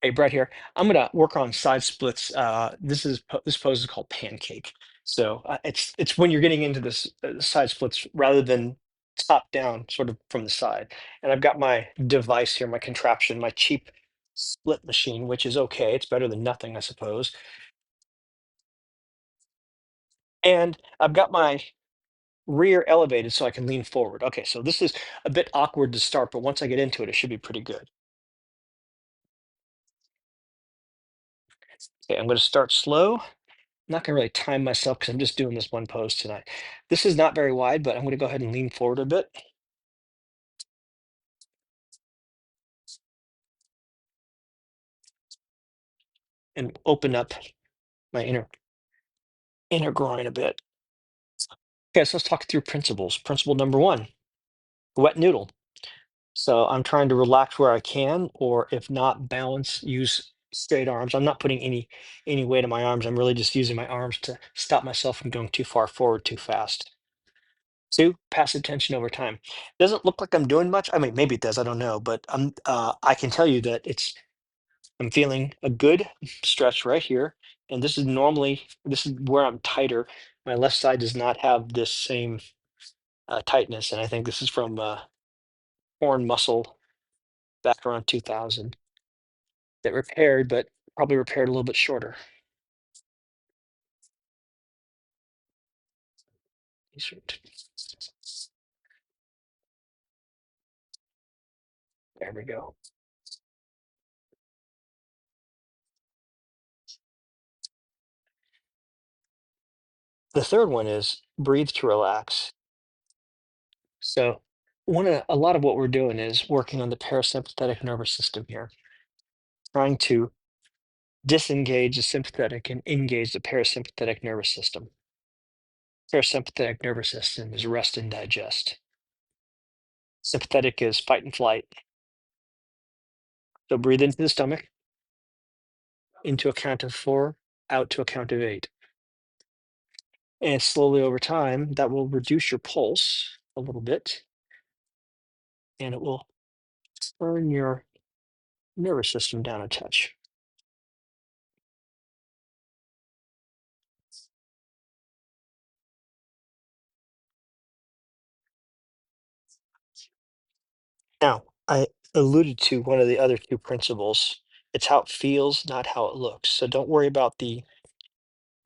Hey, Brett here. I'm gonna work on side splits. This pose is called pancake. So it's when you're getting into this side splits rather than top down, sort of from the side. And I've got my device here, my contraption, my cheap split machine, which is okay. It's better than nothing, I suppose. And I've got my rear elevated so I can lean forward. Okay, so this is a bit awkward to start, but once I get into it, it should be pretty good. Okay, I'm going to start slow. Not gonna really time myself because I'm just doing this one pose tonight. This is not very wide, but I'm gonna go ahead and lean forward a bit and open up my inner groin a bit. Okay, so let's talk through principles. Principle number one, wet noodle. So I'm trying to relax where I can, or if not, balance, use straight arms. I'm not putting any weight on my arms. I'm really just using my arms to stop myself from going too far forward too fast. Two, passive tension over time. Doesn't look like I'm doing much. I mean, maybe it does. I don't know, but I can tell you that I'm feeling a good stretch right here. And this is where I'm tighter. My left side does not have this same tightness. And I think this is from torn muscle back around 2000 that repaired, but probably repaired a little bit shorter. There we go. The third one is breathe to relax. So a lot of what we're doing is working on the parasympathetic nervous system here, trying to disengage the sympathetic and engage the parasympathetic nervous system. Parasympathetic nervous system is rest and digest. Sympathetic is fight and flight. So breathe into the stomach, into a count of four, out to a count of eight. And slowly over time, that will reduce your pulse a little bit and it will turn your nervous system down a touch. Now, I alluded to one of the other two principles. It's how it feels, not how it looks. So don't worry about the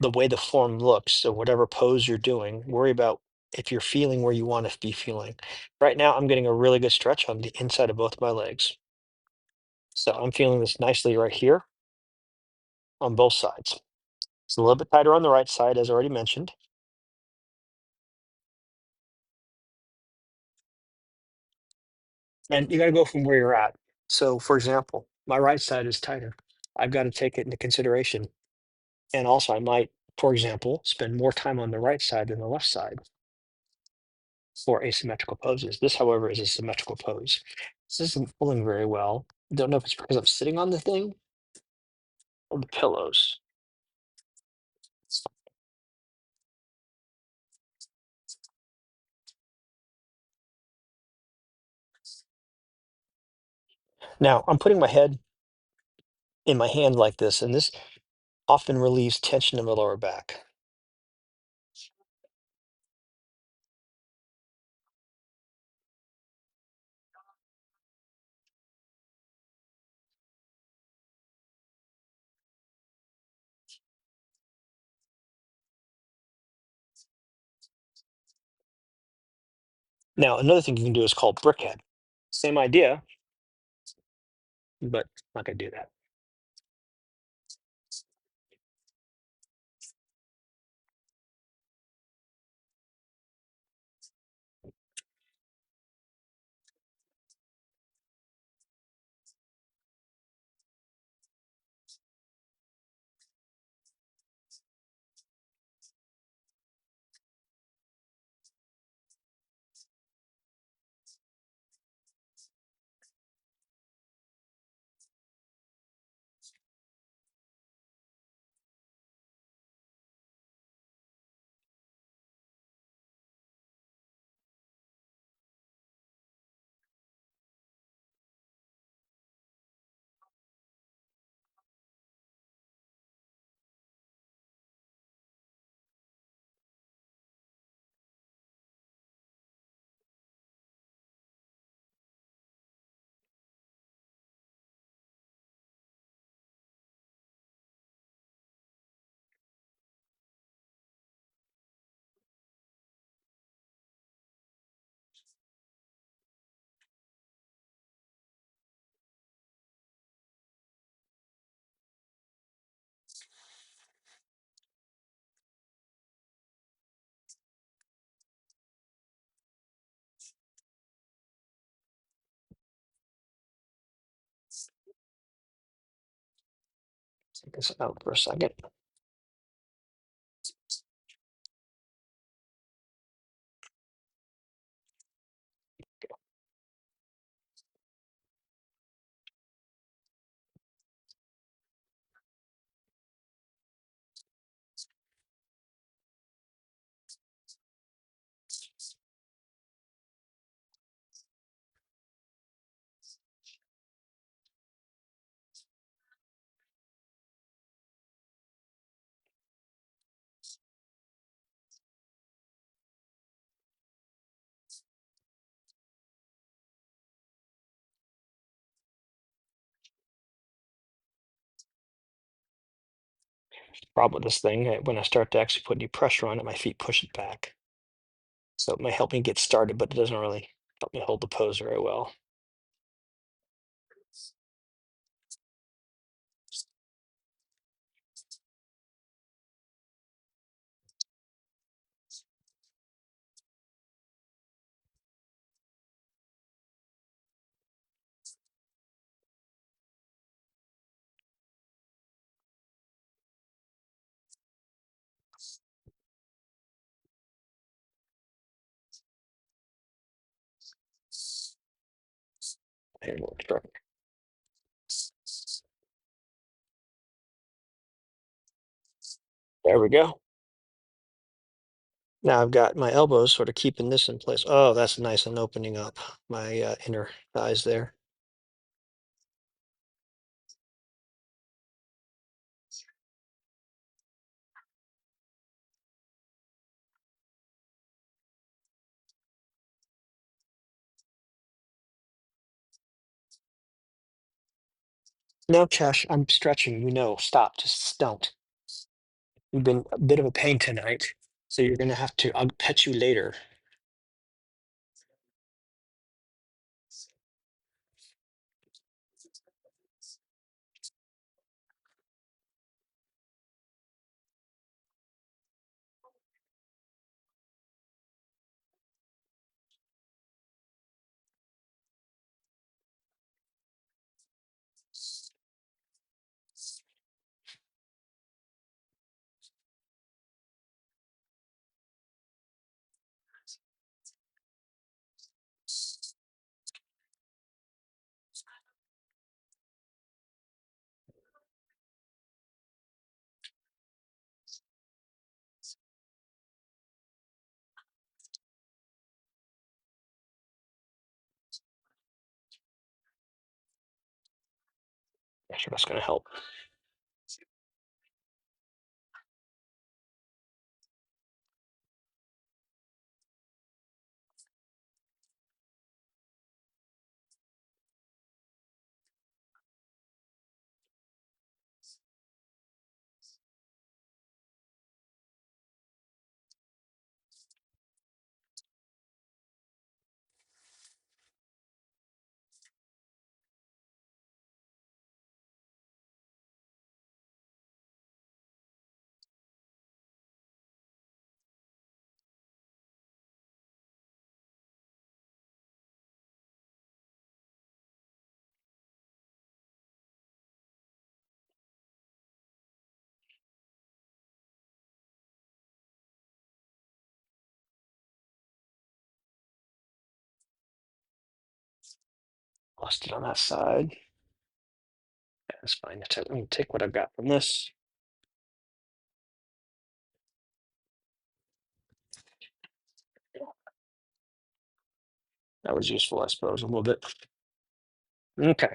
way the form looks. So whatever pose you're doing, worry about if you're feeling where you want to be feeling. Right now, I'm getting a really good stretch on the inside of both my legs. So I'm feeling this nicely right here on both sides. It's a little bit tighter on the right side, as already mentioned. And you got to go from where you're at. So, for example, my right side is tighter. I've got to take it into consideration. And also, I might, for example, spend more time on the right side than the left side for asymmetrical poses. This, however, is a symmetrical pose. This isn't pulling very well. Don't know if it's because I'm sitting on the thing or the pillows. Now, I'm putting my head in my hand like this, and this often relieves tension in the lower back. Now, another thing you can do is called brickhead. Same idea, but I'm not going to do that. Take this out for a second. Problem with this thing, when I start to actually put any pressure on it, my feet push it back. So it might help me get started, but it doesn't really help me hold the pose very well. Here, we'll try. There we go. Now I've got my elbows sort of keeping this in place. Oh, that's nice and opening up my inner thighs there. No, Chesh, I'm stretching. You know, stop. Just don't. You've been a bit of a pain tonight, so you're gonna have to. I'll pet you later. Yeah, sure, that's gonna help. Lost it on that side. Yeah, that's fine. Let me take what I've got from this. That was useful, I suppose, a little bit. Okay.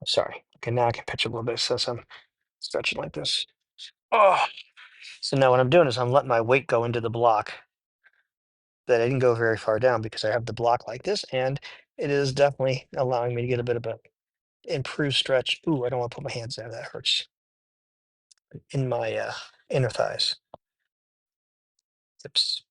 Sorry. Okay, now I can pitch a little bit since I'm stretching like this. Oh, so now what I'm doing is I'm letting my weight go into the block that I didn't go very far down because I have the block like this, and it is definitely allowing me to get a bit of a improved stretch. Ooh, I don't want to put my hands there. That hurts in my inner thighs. Oops.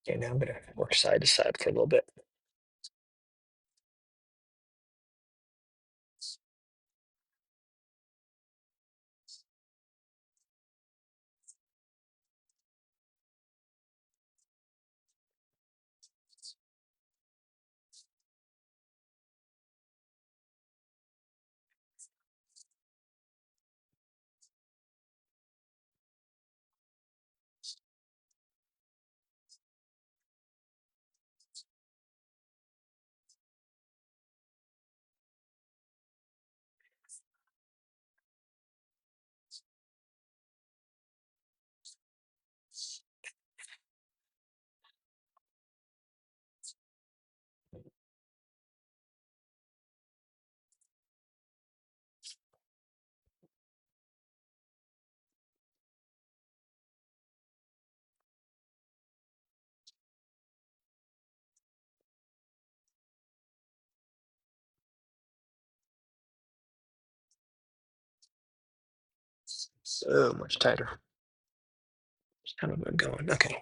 Okay, now I'm gonna work side to side for a little bit. So much tighter. Just kind of going. Okay.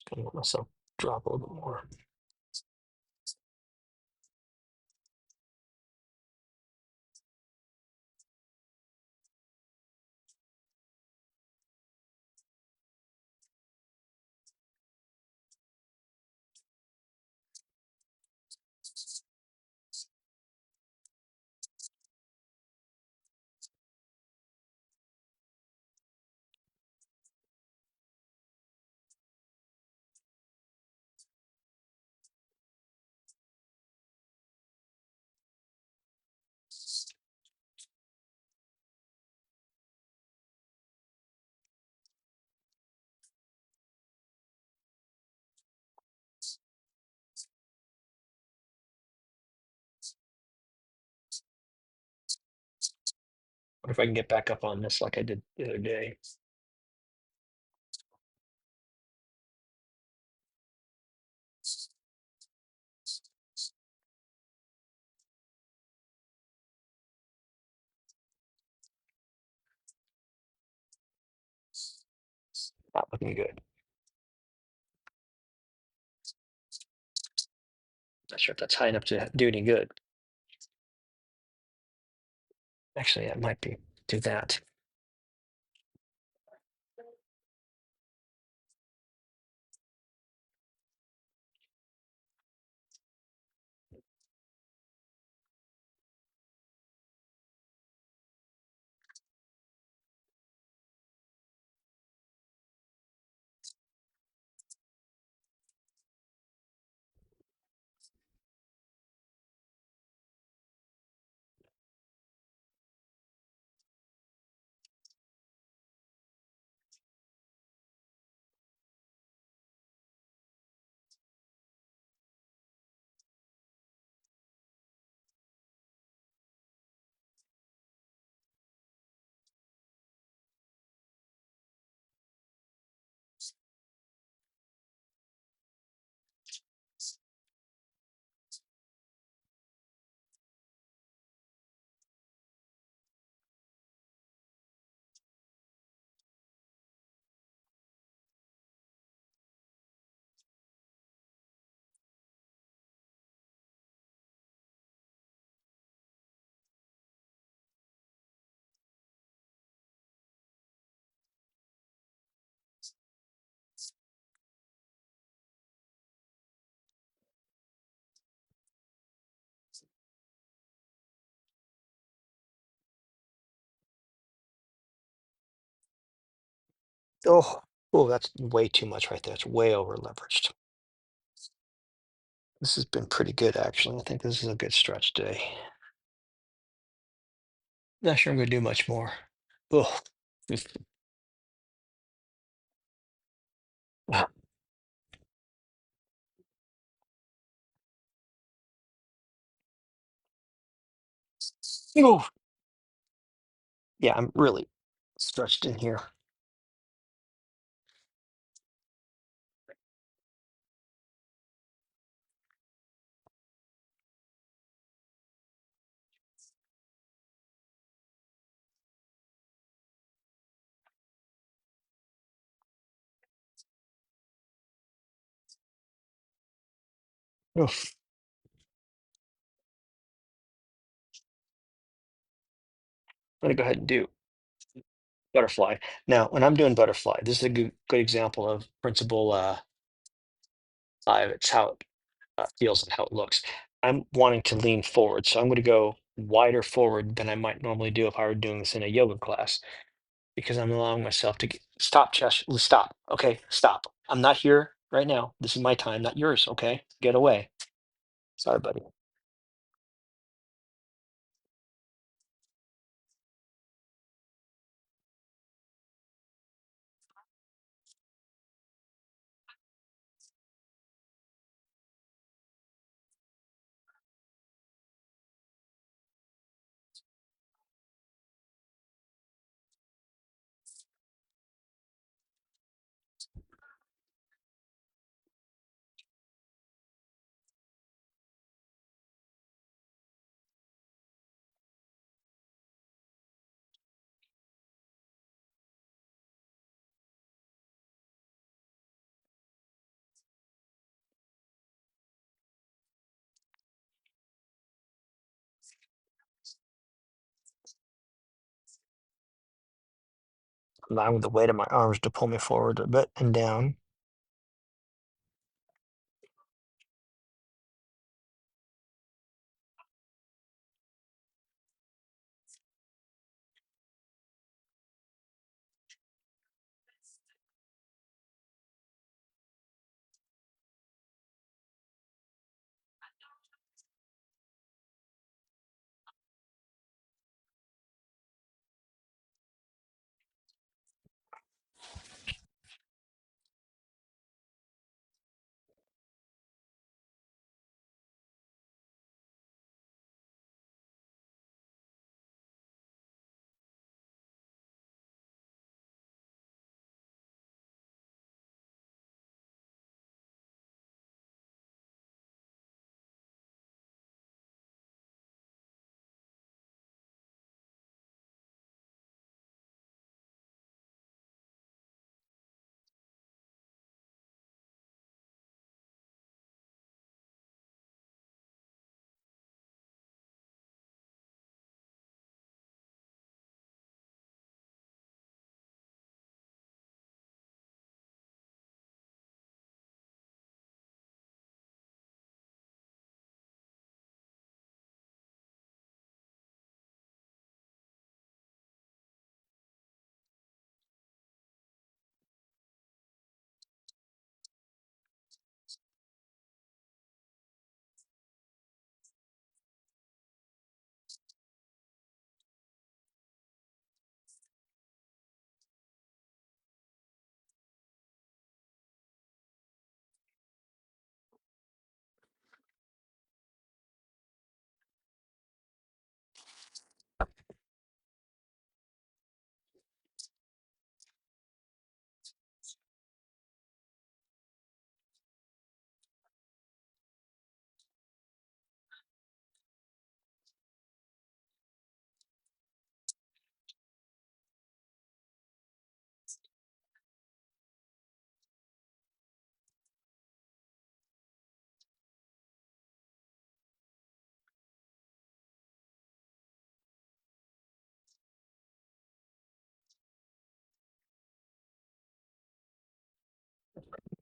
Gonna let myself drop a little bit more. What if I can get back up on this like I did the other day? Not looking good. Not sure if that's high enough to do any good. Actually, it might be. Do that. Oh, oh, that's way too much right there. It's way over leveraged. This has been pretty good, actually. I think this is a good stretch today. Not sure I'm going to do much more. Oh, wow. Oh, yeah, I'm really stretched in here. Oof. I'm going to go ahead and do butterfly. Now, when I'm doing butterfly, this is a good example of principle five. It's how it feels and how it looks. I'm wanting to lean forward, so I'm going to go wider forward than I might normally do if I were doing this in a yoga class because I'm allowing myself to stop, Chesh. Stop. Okay, stop. I'm not here right now. This is my time, not yours. Okay, get away. Sorry, buddy. Allowing the weight of my arms to pull me forward a bit and down.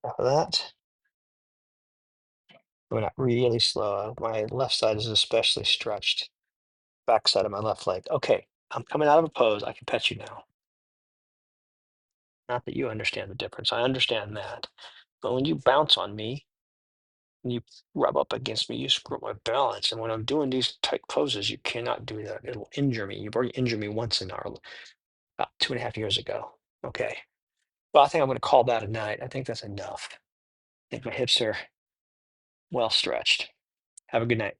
After that, going out really slow. My left side is especially stretched. Back side of my left leg. Okay, I'm coming out of a pose. I can pet you now. Not that you understand the difference. I understand that. But when you bounce on me, and you rub up against me, you screw up my balance. And when I'm doing these tight poses, you cannot do that. It'll injure me. You've already injured me once in our about 2.5 years ago. Okay. Well, I think I'm going to call that a night. I think that's enough. I think my hips are well stretched. Have a good night.